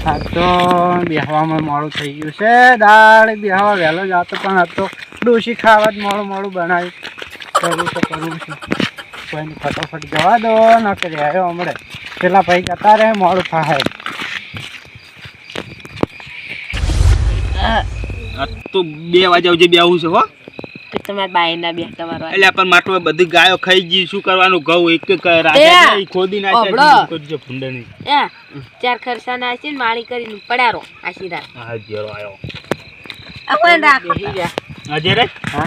આ તો બેહવામાં મોડું થઈ ગયું છે. દાળ બેહવા વહેલો જતો પણ હતો ડોસી ખાવા જ મોડું બનાવ્યું. કરવું છે કોઈને ફટોફટ જવા દો ન કરી આવ્યો હમણાં પેલા ભાઈ જતા રહે મોડું થાય. તો 2 વાગે આવજે બેહું છે હો. તમારા બાયના બે તમારો એટલે પણ માટમાં બધી ગાયો ખાઈ ગઈ શું કરવાનું ઘઉં એક રાજા નહીં ખોદી નાખ્યા કરજો ફૂંડણી એ 4 ખરસાના છે ને માળી કરીને પડારો આશીર્વાદ હા જેરો આયો આપણે રાખો આજે રે હા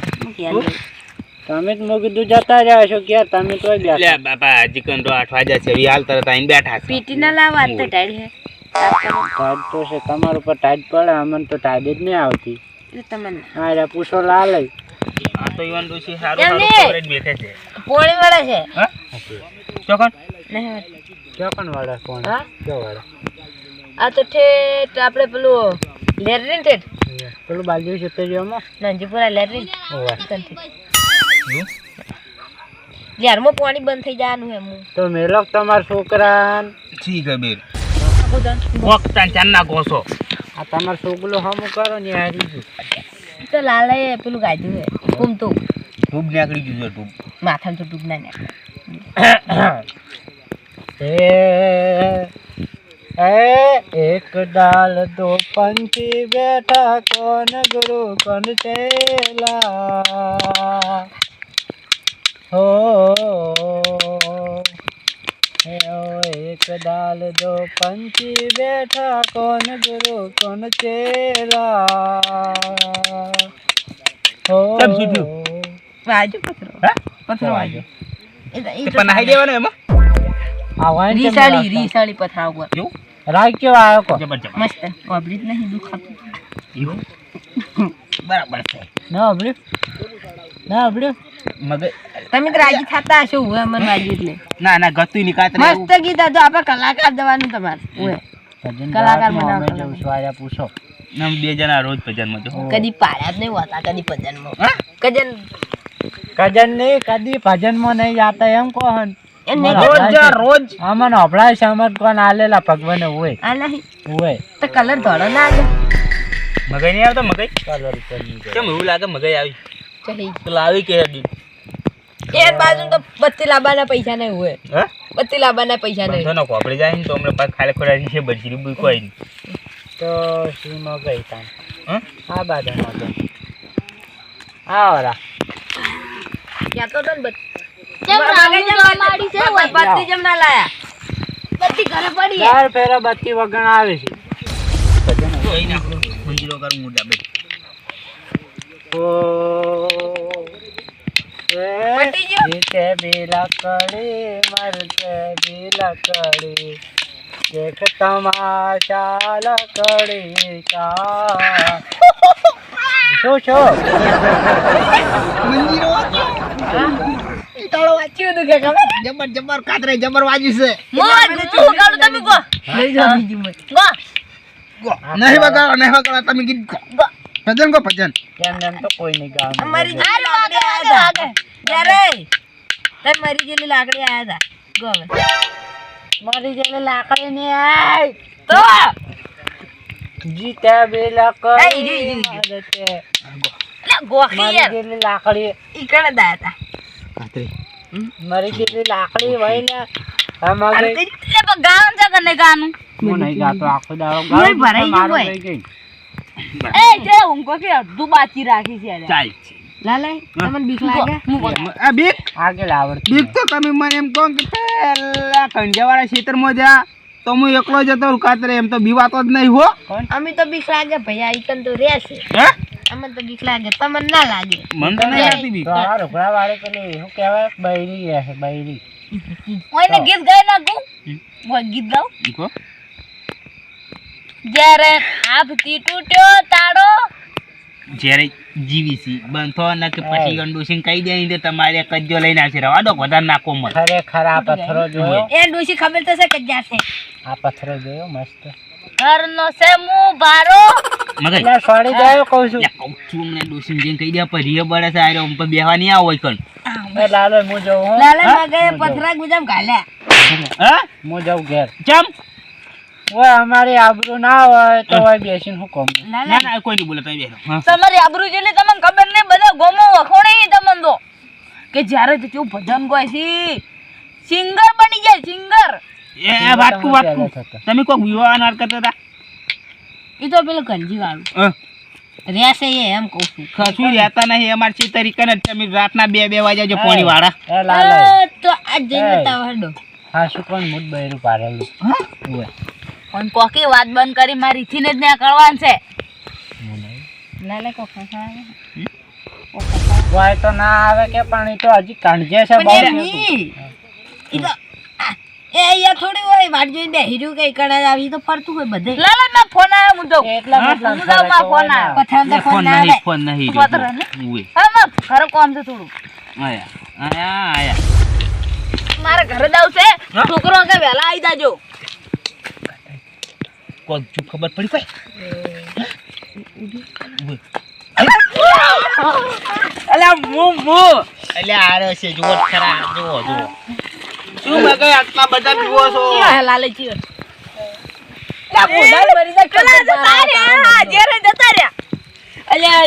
તમે જ મેં કીધું જતા રહ્યા છો ક્યાં તમે તો લે બાપા હજી કંડો 8 વાગ્યા છે હાલ તરત આઈને બેઠા છે. પીટી ના લાવવા તો ટાઈડ હે ટાઈટ તો છે તમારા ઉપર ટાઈટ પડે અમને તો ટાઈટ જ નહીં આવતી. એટલે તમને હા પૂછો લા લઈ આ તો ઈવન દોશી સારું કવરેજ બેઠે છે પોણી વાળા છે હા ચોકન નહીં ચોકન વાળા કોણ હા જો વાળા આ તો ઠેઠ આપણે પેલું લેટરીન ઠેઠ પેલું બાજુ છે તો જોમાં નંજીપુરા લેટરીન ઓવા યારમાં પાણી બંધ થઈ જવાનું હે હું તો મેલોક તમારા છોકરાન ઠીક હે બેર વખતા ચાંદના કોસો આ તમારો છોકરો હમું કરો ને હારી તો લાલે પેલું ગાધું હે ઘૂમતું ટૂબ નીકળી ગયું છે ટૂબ માથામાં તો ડૂબ ના નીકળે એક ડાલ દો પંછી બેઠા કોન ગુરુ કોન ચેલા हो एक डाल दो पंछी बैठा कौन गुरु कौन चेला हो વાજો પથરો પથરો વાજો એ પણ નાહી દેવાનો એમાં આવાય રીસાળી પથરા ઉપર જો રાઈ કેવો આવ્યો કો જબરજસ્ત મસ્ત કોબરી જ નહીં દુખાતું ઈવો બરાબર છે ના અબડ્યો ના અબડ્યો મગજ તમે તો રાજી થતા હશો હું મન વાજી એટલે ના ના ગતું ની કાતરે મસ્ત ગીત તો આપણે કલાકાર જવાનું તમારે ઓય કલાકાર બનાવવા જવું સ્વાયા પૂછો નમ 2 જણા રોજ ભજનમાં જો કદી પાડ્યા જ નહીં હોતા કદી ભજનમાં કજન કદી ભજનમાં નહીં જાતા એમ કોહન રોજ આમાં અભળાય છે અમર કોણ આલેલા ભગવાન હોય આ નહીં હોય તો કલર ધોળો ના આવે મગજ નહીં આવતો મગજ કલર કરી કેમ એવું લાગે મગજ આવી ચલી તો લાવી કે હડી એ બાજુ તો બત્તી લાવવાના પૈસા નહીં હોય હે બત્તી લાવવાના પૈસા નહીં બંધનો કોપડી જાય ને તો હમણાં પાછ ખાલી ખોડા છે બજરી બુઈ કોઈ નહીં તો સીમો ગઈ તાન હા આ બાજુમાં ગઈ આવરા ક્યાં તો તન બત્તી જમ ના લાયા બત્તી ઘરે પડી હે ચાર ફેરા બત્તી વગણ આવે છે કોઈ ના મંજીરો કરું મુડા બે જીતે બિલા કડી મરતે બિલા કડી દેખ તમાશા લકડી કા શું છો મંજીરો તળો વાચ્યું દુખે ખબર જબર કાતરે જબર વાજ્યું છે હું ગાડું તમે ગો લઈ જાવ બીજી મત ગો નહીં વગાડો તમે ગીત ગો ભજન ગો ભજન કેમ એમ તો કોઈ નહીં ગાવ અમારી જેલી લાકડી આયા હતા જ્યારે મારી જેલી લાકડી આયા હતા ગો હવે મારી જેલે લાકડી ને આય તો જીતે બિલા એ, ઈ, કડી મરતે એટલે ગોખી મારી યાર જેલી લાકડી ઈ કણે દાયા હતા કાતરે મારી જેટલી લાકડી હોય ને આમાં અરે ગઈ. એટલે ગાવાનું છે કને ગાનું હું નહીં ગાતો આખો દાડો નહીં ભરાઈ ગયું મારું હોય. થઈ ગઈ. એ જે ઊંઘો કે અડધું બાકી રાખી છે યાર ચાલ લાલે તમને બીક લાગે આ બીક આગળ આવડતું બીક તો તમે મને એમ કહો કે પેલા કંજાવાળા ખેતરમાં જા તો હું એકલો જતો રહું કાતરે એમ તો બીવાતો જ નહીં હો કોણ? અમે તો બીક લાગે ભૈયા ઈકન તો રહેશે હે અમને તો બીક લાગે તમને ના લાગે મને તો નહીં આવતી બીક તો આ રોકડા વાળી પેલી શું કહેવાય બૈરી રહેશે બૈરી ઓયને ગીત ગાઈ નાખું હું ગીત ગાઉં કહો જ્યારે આપથી તૂટ્યો તાળો જ્યારે જીવીસી બંધો ન કે પછી ગંડુસિંગ કહી દે ને તમારે કજ્જો લઈને આવશે રવા દો વધારે નાખો મત ખરેખર આ પથ્થરો જોયો એ ડોશી ખબર તો છે કે જાશે આ પથ્થરો જોયો મસ્ત ઘરનો છે મુ ભારો મગજ એટલે સોડી જાય કહું છું યા કહું છું મને ડોસિંગ જેમ કહી દે પછી રે બળે છે આરે ઉમ પર બેહવા નહીં આવો કણ એ લાલો હું જાઉં હો. લાલે મગે પથરા ગુજામ ગાલ્યા હા હું જાઉં ઘેર ચમ ઓય અમારી આબરૂ ના હોય તો ઓય બેસીને હું કહું ના ના કોઈ નહીં બોલે તમે બેસો હા તમારી આબરૂ જેટલી તમને ખબર નહીં, બધા ગોમો વખોડે તમને તો કે જ્યારે તો કેવું ભજન ગાય છે, સિંગર બની જાય સિંગર. એ વાટકું તમે કોક વિવાહ નાર કરતા હતા એ તો પેલું કંજી વાળું રહેશે એમ કહું છું. કશું રહેતા નહીં અમારે છે તરીકે ને તમે રાતના 2 વાગ્યા જો પાણી વાળા એ લાલ તો આજ જઈને તાવ હેડો. હા શું કોણ મૂડ બૈરું પાડેલું ઓય પણ કોકી વાત બંધ કરી મારી થી જ ને કરવાનું છે. લાલે કોકા ખાય ઓય તો ના આવે કે પણ ઈ તો હજી કાંજે છે પણ એમ નહીં. ઈ તો એ યા થોડી હોય વાટ જોઈને બેહી રહ્યું કઈ કણા આવી તો ફરતું હોય બધે. લાલા ના ફોન આવ્યો મુજો એટલા મતલબ મુજો માં ફોન આવ્યો. પથાણ તો ફોન ના આવે. ફોન નહીં પથર ને ઉએ હા માં ઘરે કોમ છે થોડું. આયા મારે ઘરે જાવ છે, છોકરો કે વેલા આવી જાજો. કોક ચૂપ ખબર પડી કોઈ અલા મુ અલ્યા આરે છે જો ખરા જો શું મગે આટલા બધા પીવો છો લાલે ચીર લા કોદાલ મરી જાય કલા જતા રહ્યા જેરે જતા રહ્યા. અલ્યા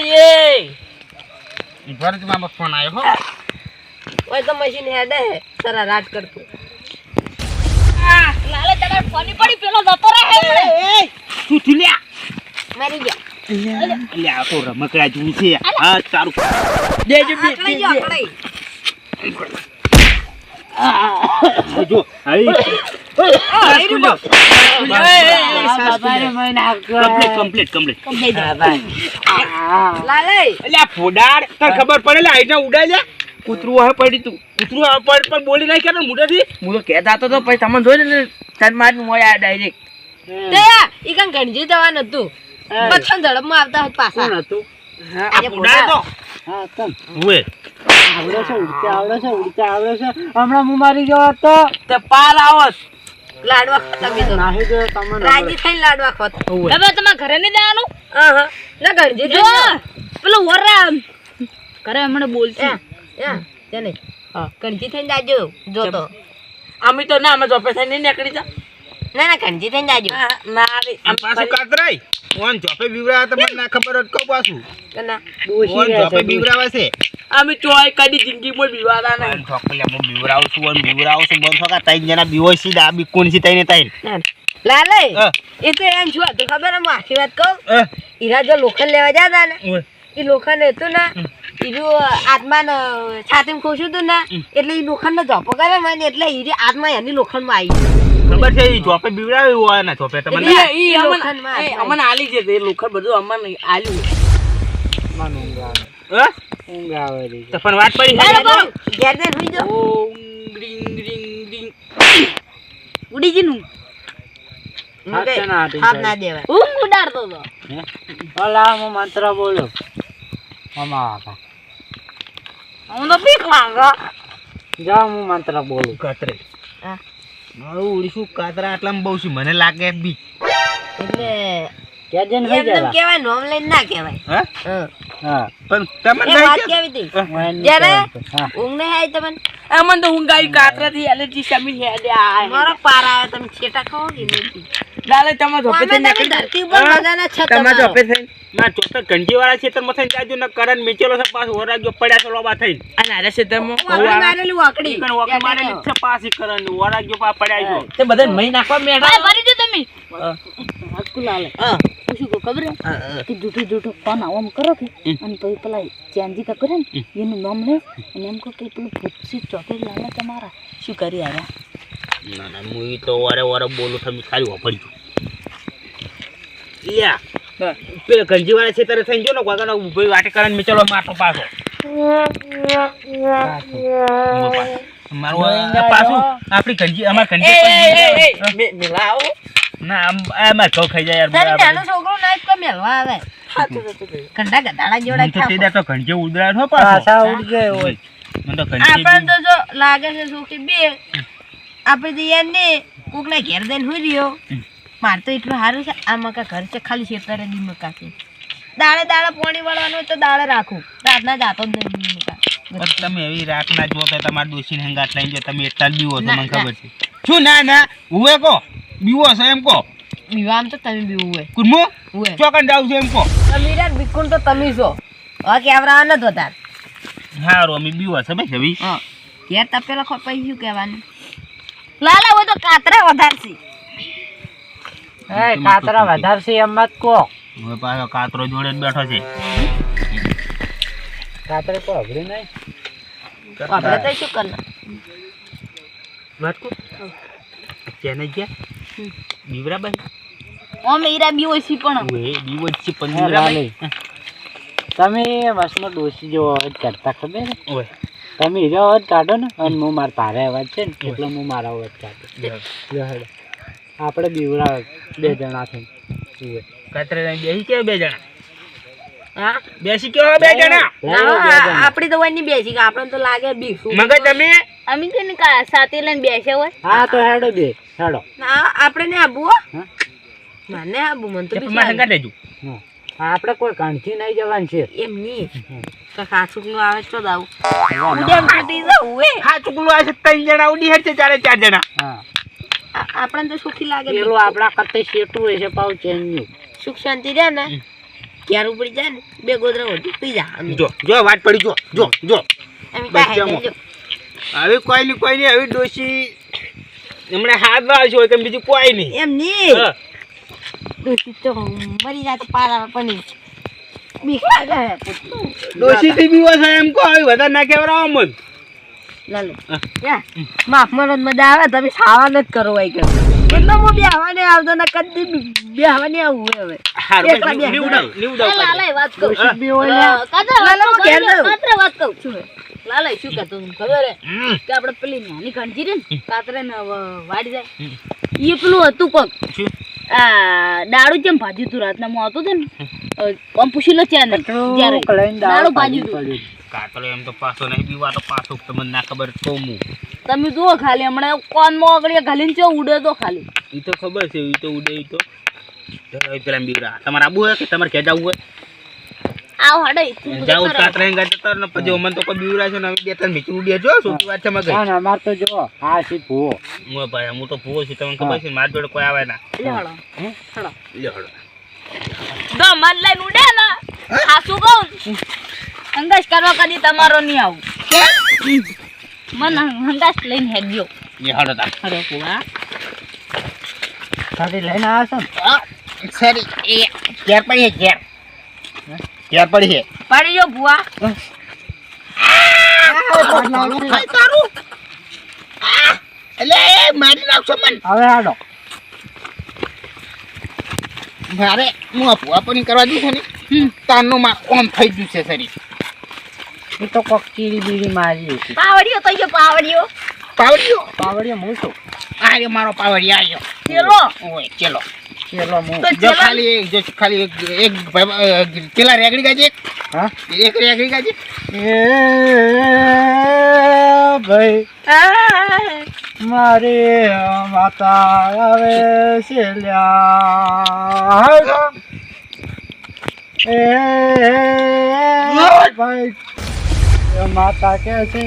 એ ભરત મામા ફોન આવ્યો હો ઓય તો મશીન હેડે સરા રાત કરતું. લાલે તમાર ફોની પડી પેલો જતો રહે હે તું તુલ્યા મરી ગયા. અલ્યા તો રમકડા જેવું છે હા તારું દેજો બે જો આઈ કમ્પ્લીટ લાલે અલ્યા ફોડાડ તને ખબર પડે લે આઈને ઉડાઈ લે કૂતરું હવે પડી તું કૂતરું હવે પડ પણ બોલી નાખ કે મુડાથી હું તો કહેતા તો પછી તમને જોઈ ને તન મારી મોય આ ડાયરેક્ટ તે ઈ કણ ગણજી જવાનું હતું, પછન ઝડપમાં આવતા હતા પાછા. કોણ હતું આ ફોડાડ તો હા તમ ઉએ આવડે છે ઉડતા આવડે છે હમણાં હું મારી ગયો હતો તે પાલ આવસ લાડવા તમે તો નાહી ગયો તમને રાજી થઈને લાડવા ખોત. ઉએ હવે તમારા ઘરે નહીં જવાનું? હા હા ના ગણજી જો પેલો વરા ઘરે હમણાં બોલશે તેને હા ગણજી થઈને જાજો જો તો અમે તો ના અમે જોપે થઈને નીકળી જા ના ના ગણજી થઈને જાજો. ના રે આમ પાછું કાતરાય ઓન જોપે બીવરા તો મને ના ખબર જ કહું પાછું કના ઓન જોપે બીવરાવા છે અમે ચોય કદી જિંદગીમાં બીવાતા નહીં ઠોકલે હું બીવરાવું છું ઓન બીવરાવું છું બોલ છોકા તઈ જણા બીવો છે દા બી કોણ છે તઈને તઈ લાલે એ તો એમ છું તો ખબર હું આખી વાત કહું. ઈરા જો લોખંડ લેવા જતા ને એ લોખંડ હતું ને ઈરું આત્માને છાતીમાં ખોશું હતું ને એટલે એ લોખંડનો ઝોપો કરે મને એટલે ઈરી આત્મા એની લોખંડમાં આવી ખબર છે ઈ જોપે બીવરાવ્યું હોય ના જોપે તમને ઈ અમને આલી છે તે લોખંડ બધું અમને આલ્યું મને ઊંઘ આવે રી તો પણ વાત પડી છે ઘેર જઈને હુઈ જાઓ. ઓ ગ્રીંગ ગ્રીંગ ગ્રીંગ ઉડી જીનું હાથ ના દેવાય. ઊંઘ ઉડાડતો હતો. ઓલા હું મંત્ર બોલું મામા હું તો પીક માંગો. જા હું મંત્ર બોલું કાતરે હા. મારું ઉડીશું કાતરા આટલામાં બહુ છે મને લાગે બી એટલે કેજે ને એમ તેમ કહેવાય નોમ લઈને ના કહેવાય. હા હા. હા પણ તમને એ વાત નહીં કેવી હતી હું જ્યારે હા ઊંઘ નહીં આવી તમને અમન તો ઊંઘ આવી કાતરાથી એલર્જી સમી હેડે આ મારો પાર આવે તમે છેટા ખાઓ કે નહીં? લાલે તમે જોપે અમે થઈને તમે ધરતી ઉપર મજાના છો તમે તમારો. જોપે થઈને ના ચોપે ગંજી વાળા ખેતરમાં થઈને જાજો ને કરન મેચેલો છે પાછો ઓરાગ્યો પડ્યા છે લોબા થઈને અને આરે ખેતરમાં વાકડી મારેલી વાકડી. ઈકણ વોકી મારેલી છે પાછી કરન ઓરાગ્યો પા પડ્યા છે તે બધા મહી નાખવા મેડા આ ભરી દો તમે. હાકુ લાલે હા શું કહું ખબર હે કે જૂઠો ફોન આમ કરો કે અને પછી પેલા ચેન્જી કા કરે ને એનું નામ લે અને એમ કહો કે પેલું ભૂતસી ચોકલેટ લાલે તમારા શું કરી આવ્યા ના ના હું તો વારે વારે બોલું તમે ખાલી વાપરી જો લ્યા પેલા ગંજી વાળા ખેતરે થઈને જો ને કોઈકનો ઉભી વાટે કરન મેચેલો માટો પાછો મારું પાછું આપણી ગંજી અમાર ગંજી મિલાવો ના આમાં કહો ખાઈ જાય તારી યાર નાનો છોકરો નાચ પર મેલવા આવે. કંડા ગધાડા જેવડા તો તે ખાઓ. તો ગંજી ઉડરા છો પાછા પાછો ઉડી ગયો હોય મને તો આપણે ગંજી તો જો લાગે છે છોકરી બે આપણે તો યાર ને કોક ના ઘેર જઈને હુઈ રહ્યો. માર તો એટલું સારું છે આ મકા ઘર છે ખાલી ખેતરે દી મકા છે. દાડે પાણી વાળવાનું હોય તો દાડે રાખું રાતના જાતો જ નહીં દી મકા. તમે એવી રાત ના જો તો તમારા દોશીને હંગાટ લઈને જો તમે એટલા જ બીવો છો મને ખબર છે શું ના ના ઉવે કો બીવો છો એમ કો બીવામ તો તમે બીવું હોય કુનમો હોય ચોકન જાવ છે એમ કો તમે બિકુન તો તમે છો હવે કેવરા ન તો તાર હારો અમે બીવા છે ભાઈ છવી હા ઘેર તપેલા ખો પછી શું કહેવાનું લાલા હોય તો કાતરા વધારશે એ કાતરા વધારશે એમ મત કહો. હવે પાછો કાતરો જોડે જ બેઠો છે કાતરે કોઈ અઘરી નહીં. આપણે તો શું કરના વાત કો તેને ગયા બીવરા ભાઈ અમે ઈરા બી હોય છે પણ ઓએ બીવો છે પણ હે, બીવરા લાલે. તમે વસમાં ડોસી જેવો અવાજ કાઢતા ખબર ને? ઓય તમે હીરો અવાજ કાઢો ને અને હું મારા ભારે અવાજ છે ને એટલે હું મારા અવાજ કાઢું. લો હેડો. આપણે બીવડા 2 જણા છે. ઓય. કાતરે બેસી કે 2 જણા હા બેસી કે 2 જણા આપડી તો વની બેસી કે આપણે તો લાગે બીસું મગર તમે અમે કે ને સાથે લઈને બેસ્યા હોય હા તો હેડો બે હેડો. ના આપણે ને આબુ હો. હા? મને આબુ મન તો માથે કાઢ લેજો હા. આપણે કોઈ કાંઠી નહીં જવાનું છે. એમ નહીં તો કાચુક નું આવે તો દાવ ઉડેમ તૂટી જાવ એ હા ચુકલો આ 3 જણા ઉડી હેડ છે 4 જણા હા. આપણને તો સુખી લાગે પેલું આપણા કરતે શેઠું હોય છે પાવ ચેન્જ. સુખ શાંતિ રહે ને ક્યારે ઉપડી જાય ને 2 ગોદરા ઓઢી પી જા અમે જો જો વાત પડી જો જો જો અમે બસ કાંઈ જમો. લેજો. હવે કોઈ નહીં હવે ડોશી હમણાં હાથ વાળશો હોય કે બીજું કોઈ નહીં એમ નહીં હા. ડોશી તો મરી જાય તો પારા પણ બીક લાગે ડોશી થી બીવો છે એમ કહો હવે વધારે ના કેવરાવો મન લાલો યા માફ મરદ મજા આવે તમે ખાવા ન જ કરો હોય કે એટલે હું બેહવાને આવતો ને કદી બેહવાને આવું હવે હારું એકલા બે નીવડાવ લાલા વાત કહું હા. બી હોય ને. લાલા, હું ઘેર જાઉં. કાતરા વાત કહું છું લાલા શું કહેતો તમને ખબર હે હમ. કે આપણે પેલી નાની ઘંટી રે ને કાતરે ને વાડી જાય એ પેલું હતું કોક શું? આ દાડુ જેમ ભાજ્યું તું રાતના હું આવતો હતો ને આમ પૂછી લો છે ને જ્યારે એટલું લઈને દાડો દાળ ભાજી ભાજી પડ્યું. કાતરો એમ તો પાછો નહીં બીવા તો પાછો તમને ના ખબર તો હું તમે જુઓ ખાલી હમણાં કોનમાં આગળ ઘાલીને ચો ઉડે તો ખાલી ઈ તો ખબર છે ઈ તો ઉડે ઈ તો હવે પેલા બીવરા તમારે આબુ હોય કે તમારે ક્યાં જવું હોય આવ હડે જાવ કાતરા ગાય જતા રહો ને પછી અમને તો કોઈ બીવરા છે ને હવે 2-3 મીટર ઉડ્યા જો શું વાત છે મગર ના ના અમાર તો જો આ છે ભૂવો. હું ભાઈ હું તો ભૂવો છું તમને ખબર છે મારી જોડે કોઈ આવે ના લે હળો હળો લ્યો હળો દો મન લઈને ઉડે ને આ શું કહું હંગાશ કરવા કદી તમારો નહીં આવું મન હંગાશ લઈને હેડ્યો લ્યો હળો તા હળો પુઆ સાથે લઈને આવ્યા છો ને? સરી એ ઘેર પડી છે ઘેર પડી છે પાડી જો ભુવા તારું એટલે મારી નાખશો મને હવે હેડો. મારે હું આ ભૂવાપણી કરવા દઉં છું ને તારનું માં ઓમ થઈ ગયું છે સરી એ તો કોક ચીડી બીડી મારી હતી. પાવડિયો તો જો પાવડિયો પાવડિયો પાવડીએ હું છું. આર્યો મારો પાવડિયો આવ્યો ચલો ઓય ચલો ચેલો હું. તો જો ચલો ખાલી એક પેલા રેગડી ગાજે હા એક રેગડી ગાજે એ ભાઈ મારી માતા આવે છે લ્યા. એ ભાઈ એ માતા કે છે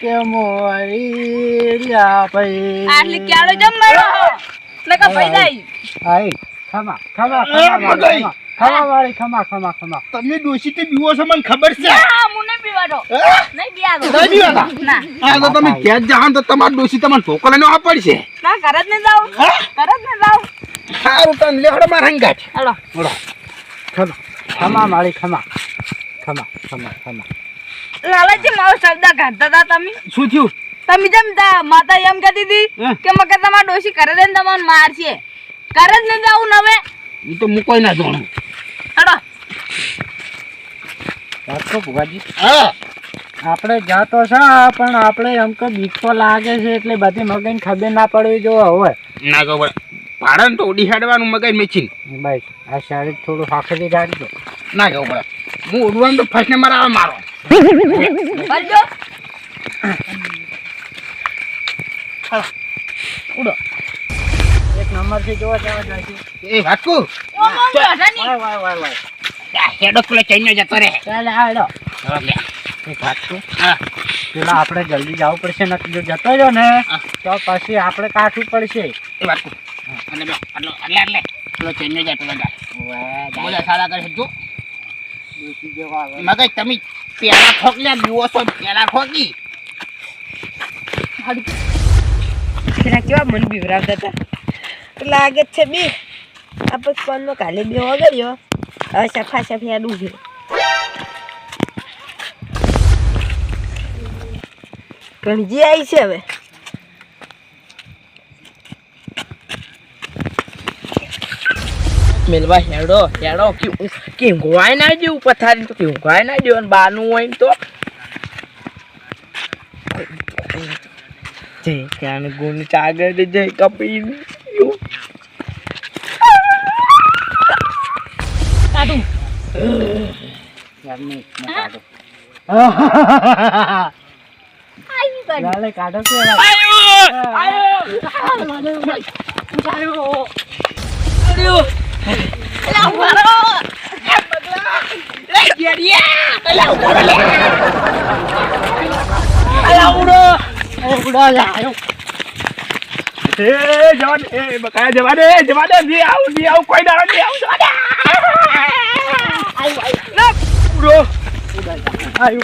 કે મોરી લ્યા ભાઈ. આટલી ક્યાળો જમ મારો એટલે કે ભાઈ જાય આઈ ખમા ખમા ખમા વાળી, ખમા વાળી ખમા ખમા ખમા. તમે ડોશીથી બીવો છો મને ખબર છે હા હું નહીં પીવાડો નહીં પીવાડો નહીં પીવાતા? ના આ તો તમે ત્યાં જાઓ તો તમારી ડોશી તમને ઢોકો લઈને આ પડશે ના ઘર જ નહીં જાઉં ઘર જ નહીં જાઉં સારું તને લેહડો માર હંગાત હલો ખમા ખમા વાળી ખમા ખમા ખમા ખમા. લાલાજી મારો શબ્દ કાઢતા હતા તમે શું થયું તમે જેમ માતા એમ કહેતી હતી હે? કે મગર તમારા ડોશી ઘરે જઈને તમને મારશે ઘરે જ નહીં જાવું ને હવે ઈ તો મુકોઈ ના જોણું હલો રાખો ભુવાજી. હા આપણે જાતો છે પણ આપણે એમ કે બીક તો લાગે છે એટલે બધી મગજને ખબર ના પડવી જો હવે ના ખબર ભાડન તો ઉડી હેડવાનું મગજ મેચીન ભાઈ આ શારીર થોડું હાખેલી ગાડી દો. ના ખબર હું ઉડવાનું તો ફર્સ્ટ નંબર આવે મારો કરજો ઉડો એક નંબર થી જોવા જવા જાય છે. એ વાટકુ ઓ મોંઘી હજાની વાય વાય વાય વાય. હેડો પેલો ચઈને જતો રે ચાલે હાલો. હા લે. એક વાત કહું? હા પેલા આપણે જલ્દી જવું પડશે ને જો જતો રહ્યો ને હા. તો પછી આપણે કાઠવું પડશે. એ વાટકુ પેલો ચેન્જ જાય પેલો જાય ઓવે, બોલે સારા કરે તું ડોશી જેવો આવે. મગજ તમે પેલા ઠોકલ્યા બીવો છો પેલા ઠોકી પેલા કેવા મન બીવરાવતા હતા લાગે જ છે બી આપણે કોનમાં કાલે બે વગડ્યો હવે સફા સફિયા ડૂબે ગણજી આવી છે હવે મેલવા હેડો હેડો કે ઊંઘવાય ના જેવું પથારી તો કે ઊંઘવાય ના જેવું અને બારનું હોય ને તો જય ક્યાં ગુણ ચાગર જય કપી કાઢું એમની ને કાઢો. આવી કાઢું ચાલે કાઢો કે એલા ઉભા ઉડો જાય. જવા દે બકાયા જવા દે જે આવું કોઈ દાડો નહીં આવું જવા દે આયુ.